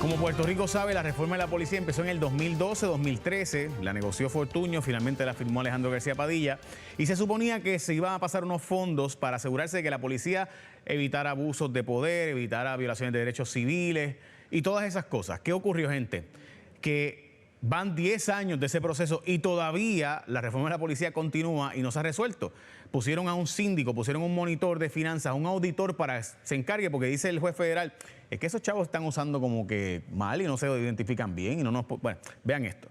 Como Puerto Rico sabe, la reforma de la policía empezó en el 2012-2013, la negoció Fortuño, finalmente la firmó Alejandro García Padilla y se suponía que se iban a pasar unos fondos para asegurarse de que la policía evitara abusos de poder, evitara violaciones de derechos civiles y todas esas cosas. ¿Qué ocurrió, gente? Que van 10 años de ese proceso y todavía la reforma de la policía continúa y no se ha resuelto. Pusieron a un síndico, pusieron un monitor de finanzas, un auditor para que se encargue, porque dice el juez federal, es que esos chavos están usando como que mal y no se identifican bien y no nos... Bueno, vean esto.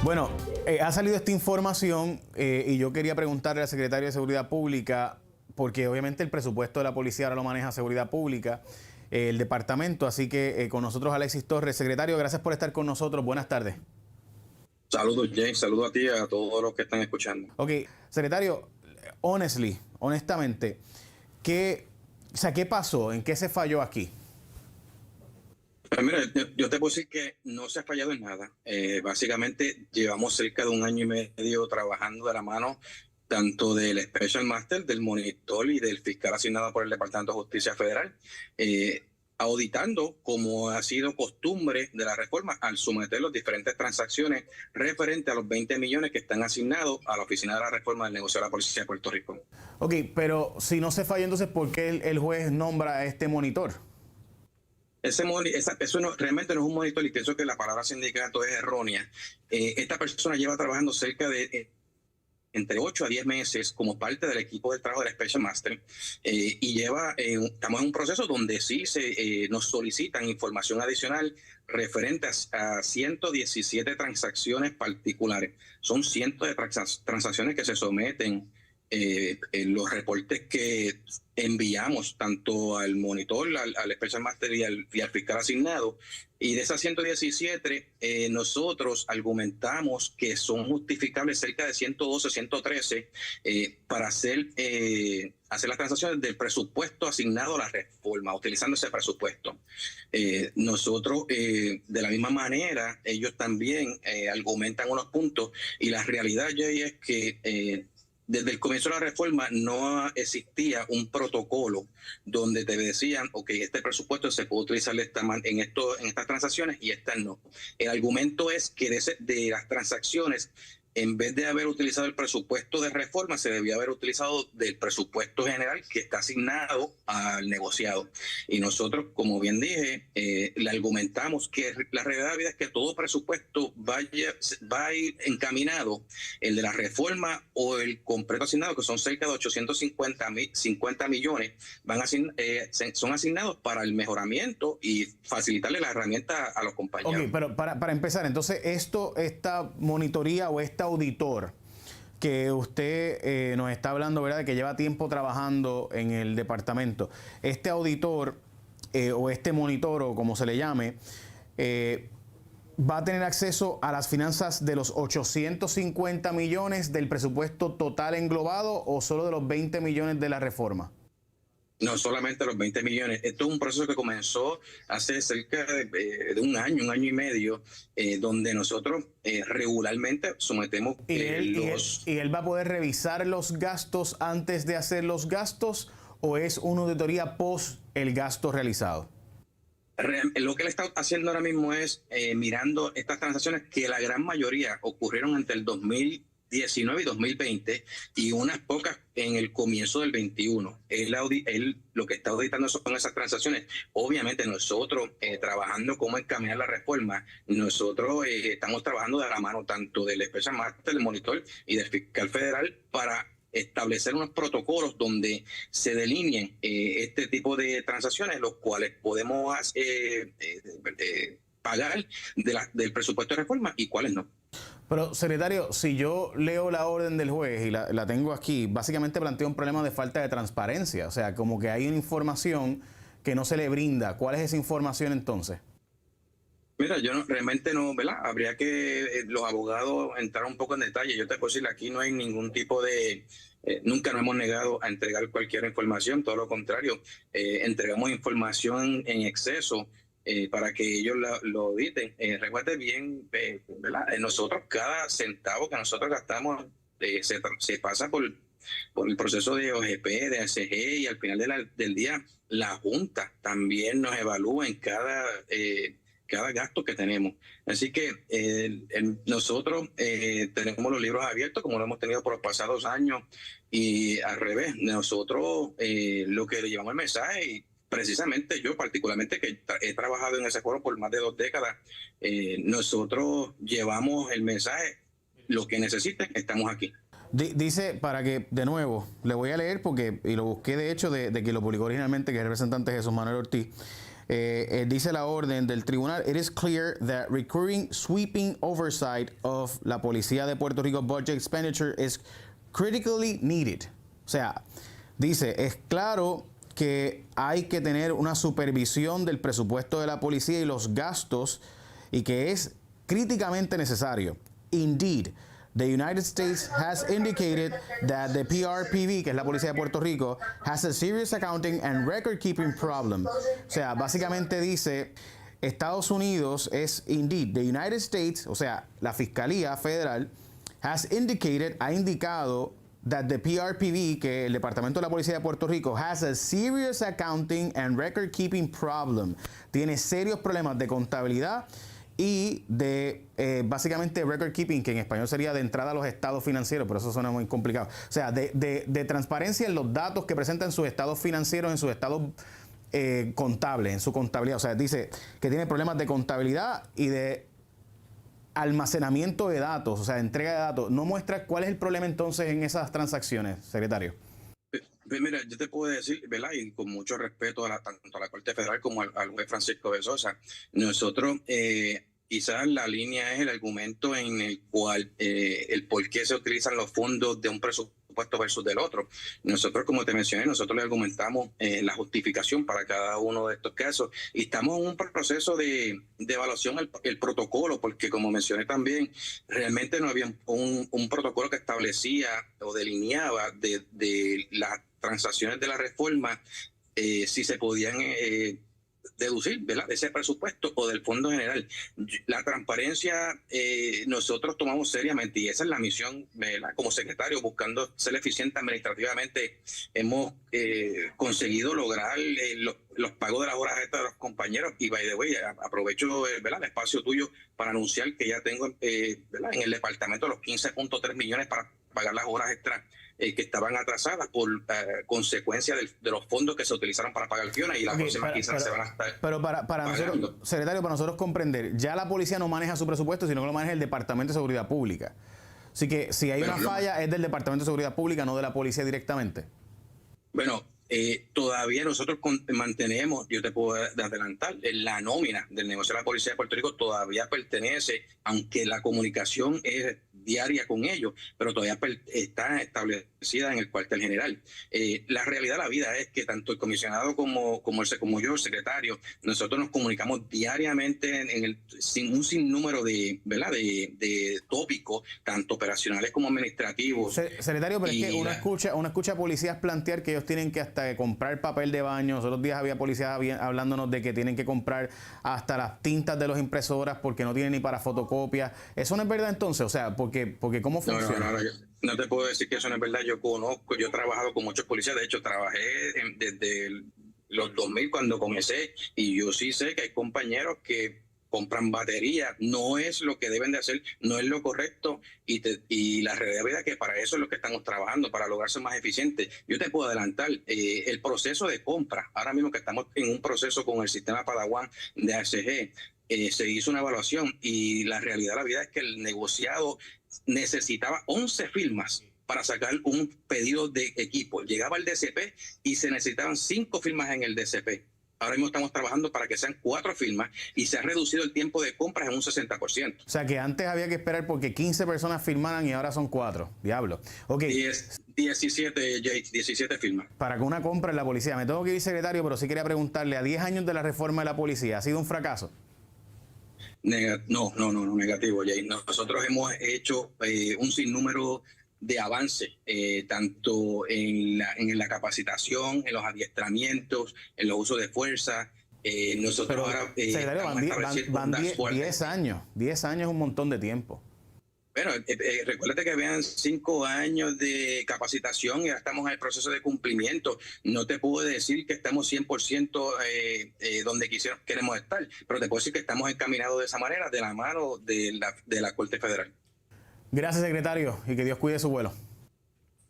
Bueno, ha salido esta información y yo quería preguntarle al secretario de Seguridad Pública, porque obviamente el presupuesto de la policía ahora lo maneja Seguridad Pública, el departamento, así que con nosotros Alexis Torres. Secretario, gracias por estar con nosotros. Buenas tardes. Saludos, James. Saludos a ti y a todos los que están escuchando. Ok, secretario, honestamente, ¿qué pasó? ¿En qué se falló aquí? Pues mira, yo te puedo decir que no se ha fallado en nada. Básicamente llevamos cerca de 1 año y medio trabajando de la mano tanto del Special Master, del monitor y del fiscal asignado por el Departamento de Justicia Federal, auditando, como ha sido costumbre de la reforma, al someter las diferentes transacciones referentes a los 20 millones que están asignados a la Oficina de la Reforma del Negocio de la Policía de Puerto Rico. Ok, pero si no se falla, entonces, ¿por qué el juez nombra a este monitor? Eso realmente no es un monitor y pienso que la palabra sindicato es errónea. Esta persona lleva trabajando cerca de entre 8 a 10 meses como parte del equipo de trabajo del Special Master y estamos en un proceso donde sí nos solicitan información adicional referente a 117 transacciones particulares. Son cientos de transacciones que se someten en los reportes que enviamos tanto al monitor, al Special Master y al fiscal asignado. Y de esas 117, nosotros argumentamos que son justificables cerca de 112, 113 para hacer las transacciones del presupuesto asignado a la reforma, utilizando ese presupuesto. Nosotros, de la misma manera, ellos también argumentan unos puntos y la realidad, Jay, es que desde el comienzo de la reforma no existía un protocolo donde te decían, ok, este presupuesto se puede utilizar en estas transacciones y estas no. El argumento es que de las transacciones, en vez de haber utilizado el presupuesto de reforma, se debía haber utilizado del presupuesto general que está asignado al negociado. Y nosotros, como bien dije, le argumentamos que la realidad de la vida es que todo presupuesto va a ir encaminado, el de la reforma o el completo asignado, que son cerca de 850 millones, son asignados para el mejoramiento y facilitarle la herramienta a los compañeros. Ok, pero para empezar, entonces, esta monitoría o esta auditor que usted nos está hablando, ¿verdad?, de que lleva tiempo trabajando en el departamento. Este auditor o este monitor, o como se le llame, ¿va a tener acceso a las finanzas de los 850 millones del presupuesto total englobado o solo de los 20 millones de la reforma? No solamente los 20 millones. Esto es un proceso que comenzó hace cerca de 1 año y medio, donde nosotros regularmente sometemos ¿Y él va a poder revisar los gastos antes de hacer los gastos o es una auditoría post el gasto realizado? Lo que él está haciendo ahora mismo es mirando estas transacciones que la gran mayoría ocurrieron entre el 2019 y 2020 y unas pocas en el comienzo del 21. Él lo que está auditando son esas transacciones. Obviamente nosotros trabajando cómo encaminar la reforma, nosotros estamos trabajando de la mano tanto del Special Master, del monitor y del fiscal federal para establecer unos protocolos donde se delineen este tipo de transacciones, los cuales podemos pagar del presupuesto de reforma y cuáles no. Pero, secretario, si yo leo la orden del juez y la tengo aquí, básicamente plantea un problema de falta de transparencia. O sea, como que hay una información que no se le brinda. ¿Cuál es esa información entonces? Mira, realmente no, ¿verdad? Habría que los abogados entrar un poco en detalle. Yo te puedo decir, aquí no hay ningún tipo de... nunca nos hemos negado a entregar cualquier información, todo lo contrario. Entregamos información en exceso para que ellos lo auditen. Recuerde bien, ¿verdad? Nosotros, cada centavo que nosotros gastamos se pasa por por el proceso de OGP, de ACG, y al final del día la Junta también nos evalúa en cada gasto que tenemos. Así que nosotros tenemos los libros abiertos como lo hemos tenido por los pasados años, y al revés, nosotros lo que le llevamos el mensaje, y precisamente yo particularmente que he trabajado en ese foro por más de 2 décadas, nosotros llevamos el mensaje, lo que necesiten, estamos aquí. Dice, para que, de nuevo, le voy a leer porque, y lo busqué de hecho de que lo publicó originalmente, que es el representante Jesús Manuel Ortiz. Dice la orden del tribunal: "It is clear that recurring sweeping oversight of la Policía de Puerto Rico budget expenditure is critically needed." O sea, dice, es claro que hay que tener una supervisión del presupuesto de la policía y los gastos, y que es críticamente necesario. Indeed, the United States has indicated that the PRPV, que es la Policía de Puerto Rico, has a serious accounting and record-keeping problem. O sea, básicamente dice, Estados Unidos es, indeed, the United States, o sea, la Fiscalía Federal, ha indicado that the PRPV, que el Departamento de la Policía de Puerto Rico, has a serious accounting and record-keeping problem. Tiene serios problemas de contabilidad y de básicamente record keeping, que en español sería de entrada a los estados financieros, pero eso suena muy complicado. O sea, de transparencia en los datos que presentan sus estados financieros, en sus estados contables, en su contabilidad. O sea, dice que tiene problemas de contabilidad y de almacenamiento de datos, o sea, de entrega de datos. ¿No muestra cuál es el problema entonces en esas transacciones, secretario? Mira, yo te puedo decir, ¿verdad? Y con mucho respeto tanto a la Corte Federal como al juez Francisco de Sosa, nosotros quizás la línea es el argumento en el cual el por qué se utilizan los fondos de un presupuesto versus del otro. Nosotros, como te mencioné, nosotros le argumentamos la justificación para cada uno de estos casos, y estamos en un proceso de evaluación el protocolo, porque como mencioné también, realmente no había un protocolo que establecía o delineaba de las transacciones de la reforma si se podían deducir, ¿verdad?, de ese presupuesto o del fondo general. La transparencia nosotros tomamos seriamente, y esa es la misión, ¿verdad? Como secretario, buscando ser eficiente administrativamente, hemos conseguido lograr los pagos de las horas extras de los compañeros. Y by the way, aprovecho, ¿verdad?, el espacio tuyo para anunciar que ya tengo, ¿verdad?, en el departamento los 15.3 millones para pagar las horas extras que estaban atrasadas por consecuencia de los fondos que se utilizaron para pagar Fiona, y las próximas quizás se van a estar. Pero para nosotros, secretario, para nosotros comprender, ya la policía no maneja su presupuesto, sino que lo maneja el Departamento de Seguridad Pública. Así que si hay una falla, es del Departamento de Seguridad Pública, no de la policía directamente. Bueno, todavía nosotros mantenemos, yo te puedo adelantar, la nómina del negocio de la Policía de Puerto Rico todavía pertenece, aunque la comunicación es diaria con ellos, pero todavía está establecida en el cuartel general. La realidad de la vida es que tanto el comisionado como yo, el secretario, nosotros nos comunicamos diariamente sin un sinnúmero de, ¿verdad?, de tópicos, tanto operacionales como administrativos. Secretario, pero es que uno escucha a policías plantear que ellos tienen que hasta comprar papel de baño. Los otros días había policías hablándonos de que tienen que comprar hasta las tintas de las impresoras porque no tienen ni para fotocopias. ¿Eso no es verdad entonces? O sea, porque ¿cómo funciona? No te puedo decir que eso no es verdad. Yo he trabajado con muchos policías. De hecho, trabajé desde los 2000 cuando comencé, y yo sí sé que hay compañeros que compran baterías. No es lo que deben de hacer, no es lo correcto, y la realidad es que para eso es lo que estamos trabajando, para lograr ser más eficientes. Yo te puedo adelantar el proceso de compra. Ahora mismo que estamos en un proceso con el sistema Padawan de ACG, se hizo una evaluación, y la realidad de la vida es que el negociado necesitaba 11 firmas para sacar un pedido de equipo. Llegaba el DCP y se necesitaban 5 firmas en el DCP. Ahora mismo estamos trabajando para que sean 4 firmas, y se ha reducido el tiempo de compras en un 60%. O sea, que antes había que esperar porque 15 personas firmaran y ahora son 4. Diablo. Okay. 17 firmas. Para que una compra en la policía. Me tengo que ir, secretario, pero sí quería preguntarle, a 10 años de la reforma de la policía, ¿ha sido un fracaso? No, negativo, Jay. Nosotros hemos hecho un sinnúmero de avances, tanto en la capacitación, en los adiestramientos, en los usos de fuerza. Nosotros pero, ahora van 10 años. 10 años es un montón de tiempo. Bueno, recuérdate que habían 5 años de capacitación y ya estamos en el proceso de cumplimiento. No te puedo decir que estamos 100% donde queremos estar, pero te puedo decir que estamos encaminados de esa manera, de la mano de la Corte Federal. Gracias, secretario, y que Dios cuide su vuelo.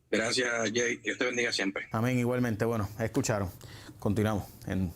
Gracias, Jay. Dios te bendiga siempre. Amén, igualmente. Bueno, escucharon. Continuamos en